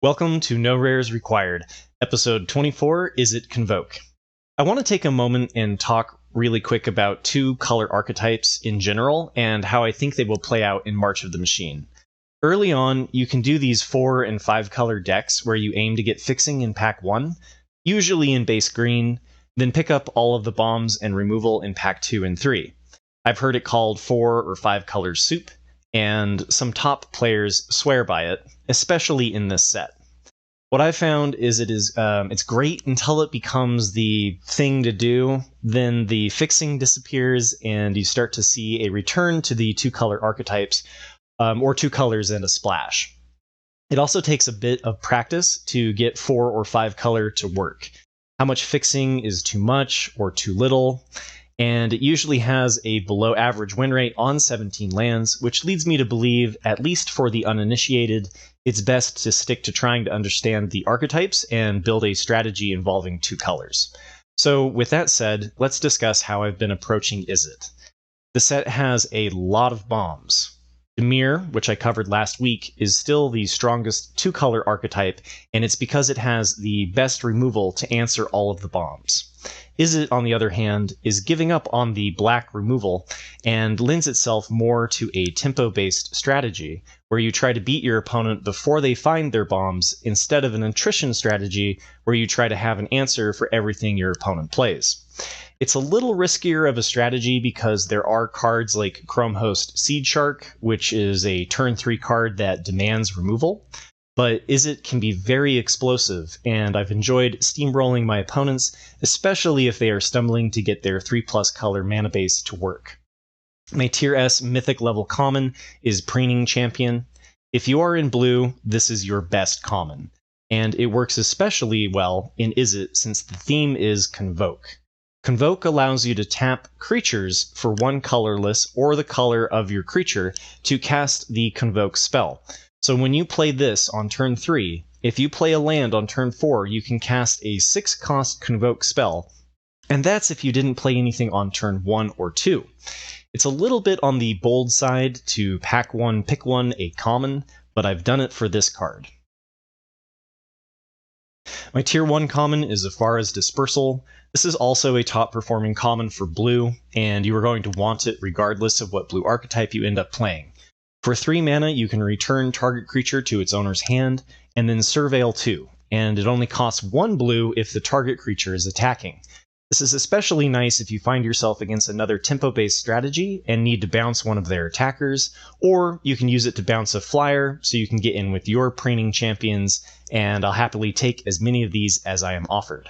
Welcome to No Rares Required, episode 24, Izzet Convoke. I want to take a moment and talk really quick about two color archetypes in general and how I think they will play out in March of the Machine. Early on, you can do these 4 and 5 color decks where you aim to get fixing in pack 1, usually in base green, then pick up all of the bombs and removal in pack 2 and 3. I've heard it called 4 or 5 color soup, and some top players swear by it, especially in this set. What I found is it's great until it becomes the thing to do, then the fixing disappears, and you start to see a return to the 2-color archetypes, or 2 colors and a splash. It also takes a bit of practice to get 4 or 5 color to work. How much fixing is too much or too little? And it usually has a below average win rate on 17 lands, which leads me to believe, at least for the uninitiated, it's best to stick to trying to understand the archetypes and build a strategy involving 2 colors. So with that said, let's discuss how I've been approaching Izzet. The set has a lot of bombs. Dimir, which I covered last week, is still the strongest 2-color archetype, and it's because it has the best removal to answer all of the bombs. Izzet, on the other hand, is giving up on the black removal and lends itself more to a tempo-based strategy, where you try to beat your opponent before they find their bombs, instead of an attrition strategy where you try to have an answer for everything your opponent plays. It's a little riskier of a strategy because there are cards like Chrome Host Seedshark, which is a turn 3 card that demands removal, but Izzet can be very explosive, and I've enjoyed steamrolling my opponents, especially if they are stumbling to get their 3+ color mana base to work. My Tier S Mythic level common is Preening Champion. If you are in blue, this is your best common, and it works especially well in Izzet since the theme is Convoke. Convoke allows you to tap creatures for 1 colorless or the color of your creature to cast the Convoke spell. So when you play this on turn 3, if you play a land on turn 4, you can cast a 6-cost Convoke spell, and that's if you didn't play anything on turn 1 or 2. It's a little bit on the bold side to pack 1, pick 1, a common, but I've done it for this card. My Tier 1 common is Afara's Dispersal. This is also a top-performing common for blue, and you are going to want it regardless of what blue archetype you end up playing. For 3 mana, you can return target creature to its owner's hand, and then Surveil 2, and it only costs 1 blue if the target creature is attacking. This is especially nice if you find yourself against another tempo-based strategy and need to bounce one of their attackers, or you can use it to bounce a flyer so you can get in with your Preening Champions, and I'll happily take as many of these as I am offered.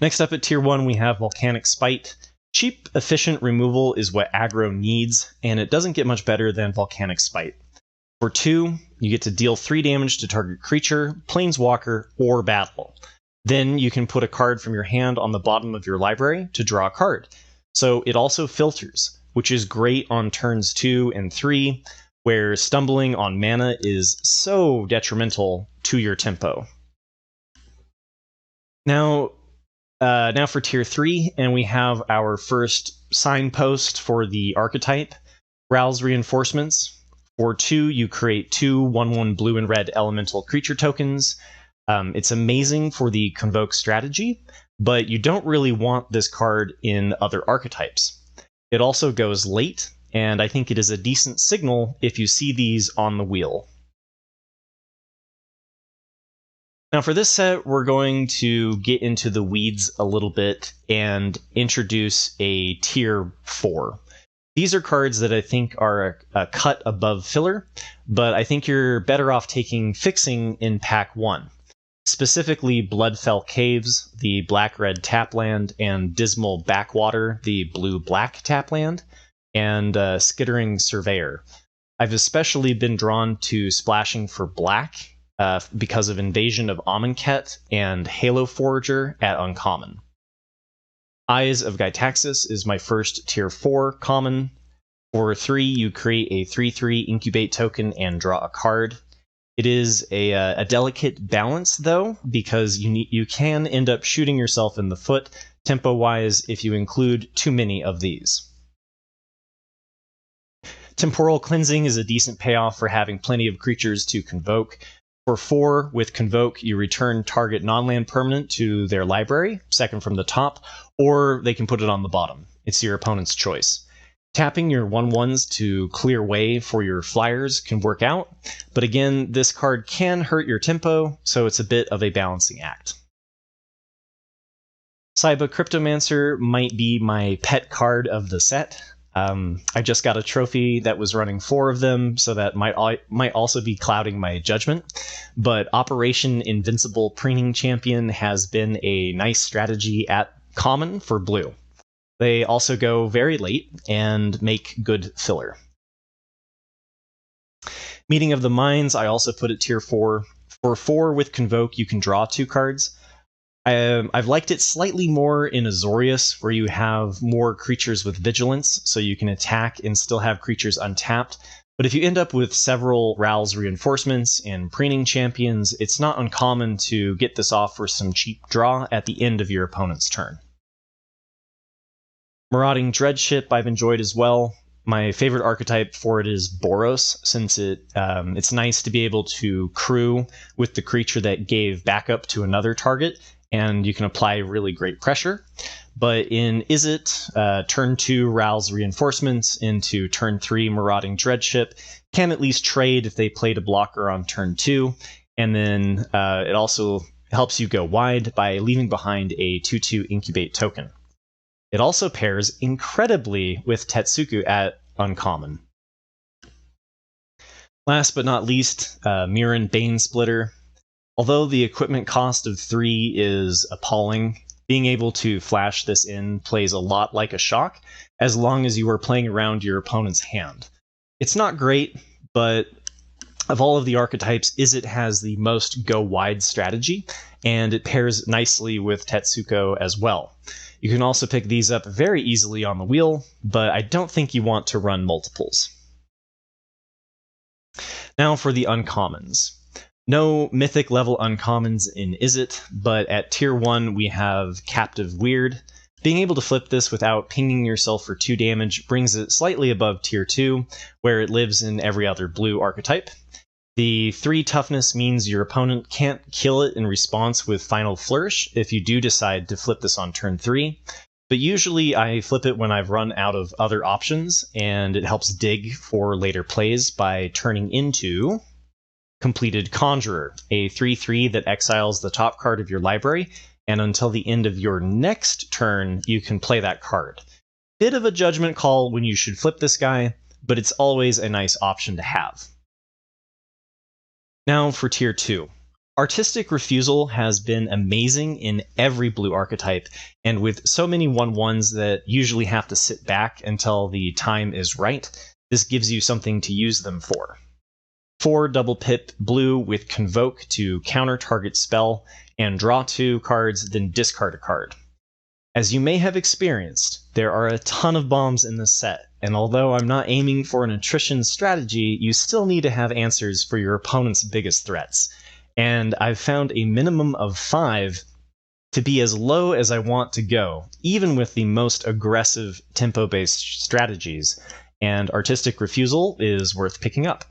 Next up at Tier 1 we have Volcanic Spite. Cheap, efficient removal is what aggro needs, and it doesn't get much better than Volcanic Spite. For 2, you get to deal 3 damage to target creature, planeswalker, or battle. Then you can put a card from your hand on the bottom of your library to draw a card. So it also filters, which is great on turns 2 and 3, where stumbling on mana is so detrimental to your tempo. Now for Tier 3, and we have our first signpost for the archetype, Ral's Reinforcements. For 2, you create 2 1/1 blue and red elemental creature tokens. It's amazing for the Convoke strategy, but you don't really want this card in other archetypes. It also goes late, and I think it is a decent signal if you see these on the wheel. Now for this set, we're going to get into the weeds a little bit and introduce a Tier 4. These are cards that I think are a cut above filler, but I think you're better off taking fixing in pack 1. Specifically Bloodfell Caves, the black-red tapland, and Dismal Backwater, the blue-black tapland, and Skittering Surveyor. I've especially been drawn to splashing for black because of Invasion of Amonkhet and Halo Forager at uncommon. Eyes of Gytaxis is my first Tier 4 common. For 3, you create a 3/3 Incubate token and draw a card. It is a delicate balance, though, because you can end up shooting yourself in the foot, tempo-wise, if you include too many of these. Temporal Cleansing is a decent payoff for having plenty of creatures to convoke. For 4, with Convoke, you return target non-land permanent to their library, second from the top, or they can put it on the bottom. It's your opponent's choice. Tapping your 1/1s to clear way for your flyers can work out, but again, this card can hurt your tempo, so it's a bit of a balancing act. Saiba Cryptomancer might be my pet card of the set. I just got a trophy that was running 4 of them, so that might also be clouding my judgment. But Operation Invincible Preening Champion has been a nice strategy at common for blue. They also go very late and make good filler. Meeting of the Minds, I also put at tier 4. For 4 with Convoke, you can draw 2 cards. I've liked it slightly more in Azorius, where you have more creatures with Vigilance, so you can attack and still have creatures untapped. But if you end up with several RAL's Reinforcements and Preening Champions, it's not uncommon to get this off for some cheap draw at the end of your opponent's turn. Marauding Dreadship I've enjoyed as well. My favorite archetype for it is Boros, since it's nice to be able to crew with the creature that gave backup to another target, and you can apply really great pressure. But in Izzet, turn 2 RAL's Reinforcements into turn 3 Marauding Dreadship can at least trade if they played a blocker on turn 2, and then it also helps you go wide by leaving behind a 2/2 Incubate token. It also pairs incredibly with Tetsuko at uncommon. Last but not least, Mirren Banesplitter. Although the equipment cost of 3 is appalling, being able to flash this in plays a lot like a shock, as long as you are playing around your opponent's hand. It's not great, but of all of the archetypes, Izzet has the most go-wide strategy, and it pairs nicely with Tetsuko as well. You can also pick these up very easily on the wheel, but I don't think you want to run multiples. Now for the uncommons. No mythic level uncommons in Izzet, but at tier 1 we have Captive Weird. Being able to flip this without pinging yourself for 2 damage brings it slightly above tier 2, where it lives in every other blue archetype. The 3 toughness means your opponent can't kill it in response with Final Flourish if you do decide to flip this on turn 3, but usually I flip it when I've run out of other options, and it helps dig for later plays by turning into Compleated Conjurer, a 3/3 that exiles the top card of your library, and until the end of your next turn, you can play that card. Bit of a judgment call when you should flip this guy, but it's always a nice option to have. Now for tier 2. Artistic Refusal has been amazing in every blue archetype, and with so many 1/1s that usually have to sit back until the time is right, this gives you something to use them for. 4 double pip blue with Convoke to counter target spell and draw 2 cards, then discard a card. As you may have experienced, there are a ton of bombs in this set, and although I'm not aiming for an attrition strategy, you still need to have answers for your opponent's biggest threats. And I've found a minimum of 5 to be as low as I want to go, even with the most aggressive tempo-based strategies, and Artistic Refusal is worth picking up.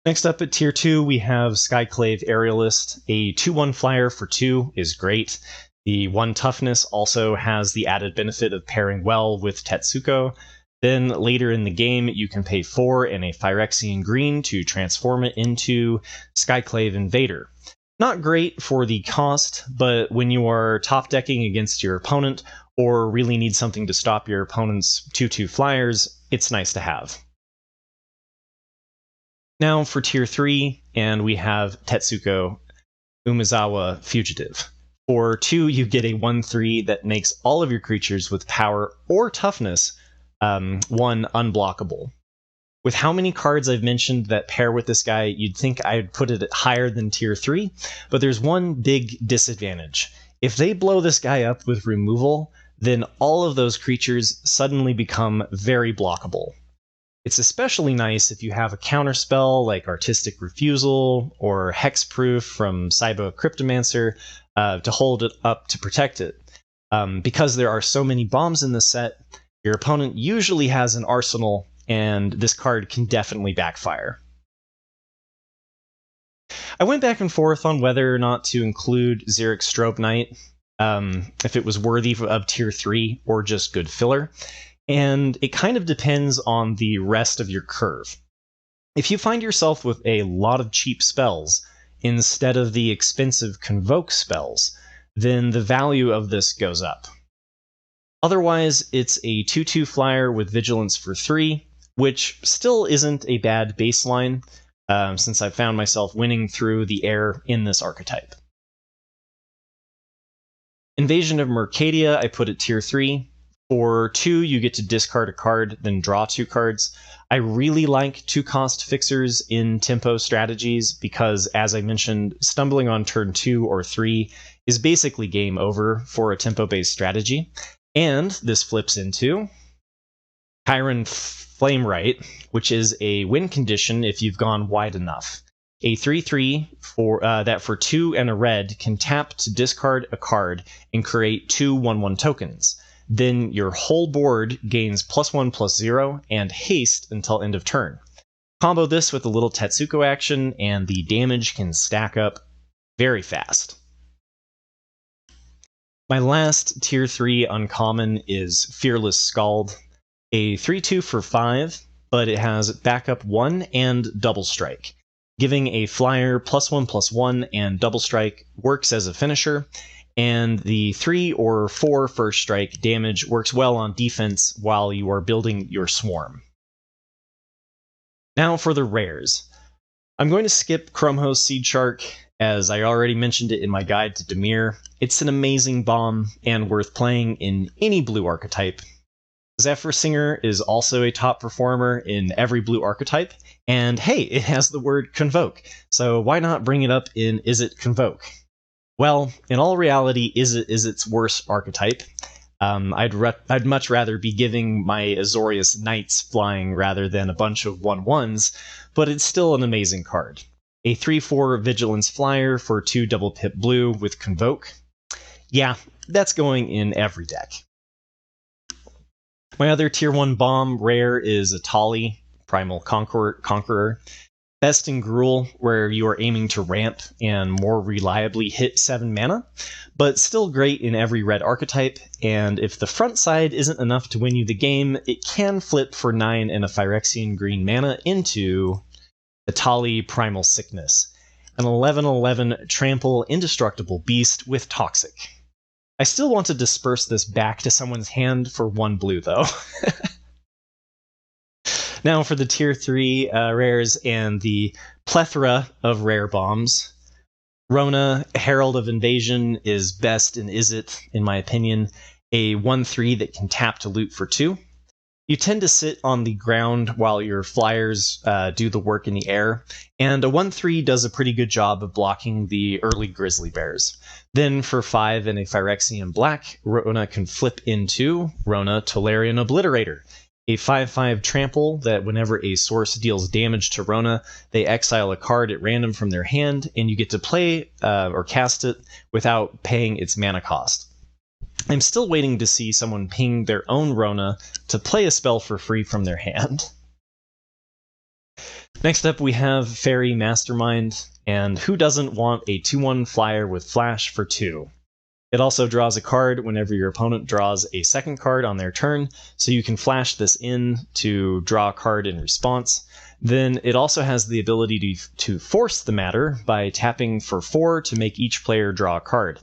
Next up at tier 2, we have Skyclave Aerialist. A 2/1 flyer for 2 is great. The 1 toughness also has the added benefit of pairing well with Tetsuko. Then later in the game, you can pay 4 and a Phyrexian green to transform it into Skyclave Invader. Not great for the cost, but when you are top decking against your opponent or really need something to stop your opponent's 2/2 flyers, it's nice to have. Now for tier 3, and we have Tetsuko Umezawa Fugitive. For 2, you get a 1/3 that makes all of your creatures with power or toughness 1 unblockable. With how many cards I've mentioned that pair with this guy, you'd think I'd put it higher than tier 3, but there's one big disadvantage. If they blow this guy up with removal, then all of those creatures suddenly become very blockable. It's especially nice if you have a counterspell like Artistic Refusal or Hexproof from Saiba Cryptomancer to hold it up to protect it. Because there are so many bombs in this set, Your opponent usually has an arsenal, and this card can definitely backfire. I went back and forth on whether or not to include Xeric Strobe Knight, if it was worthy of tier 3 or just good filler, and it kind of depends on the rest of your curve. If you find yourself with a lot of cheap spells instead of the expensive Convoke spells, then the value of this goes up. Otherwise, it's a 2/2 flyer with Vigilance for 3, which still isn't a bad baseline, since I've found myself winning through the air in this archetype. Invasion of Mercadia, I put at tier 3. For 2, you get to discard a card, then draw 2 cards. I really like 2-cost fixers in tempo strategies because, as I mentioned, stumbling on turn 2 or 3 is basically game over for a tempo-based strategy. And this flips into Chiron Flamewright, which is a win condition if you've gone wide enough. A 3/3 that for 2 and a red can tap to discard a card and create 2 1/1 tokens. Then your whole board gains +1/+0 and haste until end of turn. Combo this with a little Tetsuko action, and the damage can stack up very fast. My last tier 3 uncommon is Fearless Skald, a 3/2 for 5, but it has backup 1 and double strike. Giving a flyer +1/+1 and double strike works as a finisher, and the 3 or 4 first strike damage works well on defense while you are building your swarm. Now for the rares. I'm going to skip Chrome Host Seedshark, as I already mentioned it in my guide to Dimir. It's an amazing bomb and worth playing in any blue archetype. Zephyr Singer is also a top performer in every blue archetype, and hey, it has the word Convoke, so why not bring it up in Izzet Convoke? Well, in all reality, Izzet is its worst archetype. I'd much rather be giving my Azorius Knights flying rather than a bunch of 1/1s, but it's still an amazing card. A 3/4 Vigilance Flyer for 2 double pip blue with Convoke. Yeah, that's going in every deck. My other tier 1 bomb rare is Etali, Primal Conqueror. Best in Gruul, where you are aiming to ramp and more reliably hit 7 mana, but still great in every red archetype, and if the front side isn't enough to win you the game, it can flip for 9 and a Phyrexian green mana into Etali Primal Sickness, an 11/11 trample indestructible beast with Toxic. I still want to disperse this back to someone's hand for 1 blue, though. Now for the tier 3 rares and the plethora of rare bombs. Rona, Herald of Invasion, is best in Izzet, in my opinion. A 1/3 that can tap to loot for 2. You tend to sit on the ground while your flyers do the work in the air, and a 1/3 does a pretty good job of blocking the early grizzly bears. Then for 5 and a Phyrexian black, Rona can flip into Rona Tolarian Obliterator, a 5/5 trample that whenever a source deals damage to Rona, they exile a card at random from their hand, and you get to play or cast it without paying its mana cost. I'm still waiting to see someone ping their own Rona to play a spell for free from their hand. Next up we have Faerie Mastermind, and who doesn't want a 2/1 flyer with flash for 2? It also draws a card whenever your opponent draws a second card on their turn, so you can flash this in to draw a card in response. Then it also has the ability to force the matter by tapping for 4 to make each player draw a card,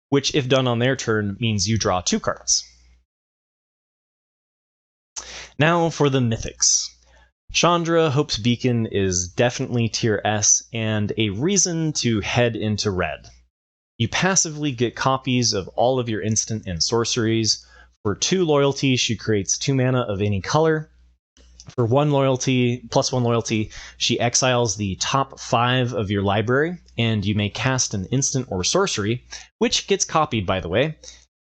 which if done on their turn means you draw 2 cards. Now for the mythics. Chandra, Hope's Beacon is definitely tier S and a reason to head into red. You passively get copies of all of your instant and sorceries. For 2 loyalty, she creates 2 mana of any color. For 1 loyalty, +1 loyalty, she exiles the top 5 of your library, and you may cast an instant or sorcery, which gets copied, by the way.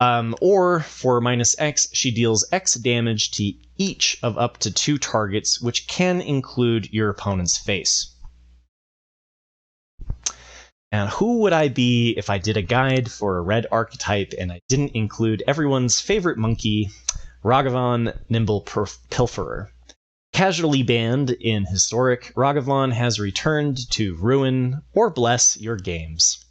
Or for -X, she deals X damage to each of up to 2 targets, which can include your opponent's face. And who would I be if I did a guide for a red archetype and I didn't include everyone's favorite monkey, Ragavan, Nimble, Pilferer. Casually banned in Historic, Ragavan has returned to ruin or bless your games.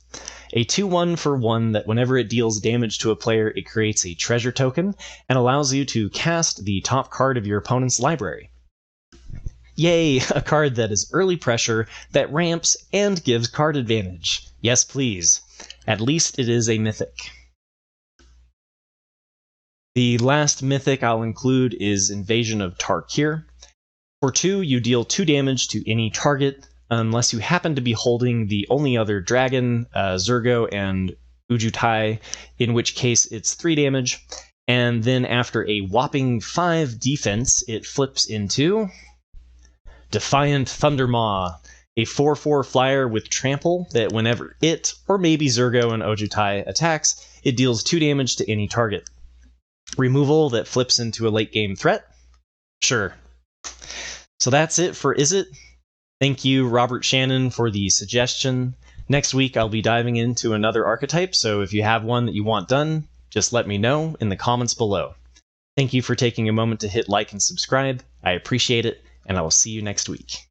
A 2/1 for 1 that whenever it deals damage to a player, it creates a treasure token and allows you to cast the top card of your opponent's library. Yay, a card that is early pressure, that ramps, and gives card advantage. Yes, please. At least it is a mythic. The last mythic I'll include is Invasion of Tarkir. For 2, you deal 2 damage to any target, unless you happen to be holding the only other dragon, Zurgo, and Ujutai, in which case it's 3 damage. And then after a whopping 5 defense, it flips into Defiant Thundermaw, a 4/4 flyer with trample that whenever it, or maybe Zurgo and Ujutai, attacks, it deals 2 damage to any target. Removal that flips into a late game threat? Sure. So that's it for Izzet. Thank you, Robert Shannon, for the suggestion. Next week, I'll be diving into another archetype, so if you have one that you want done, just let me know in the comments below. Thank you for taking a moment to hit like and subscribe. I appreciate it, and I will see you next week.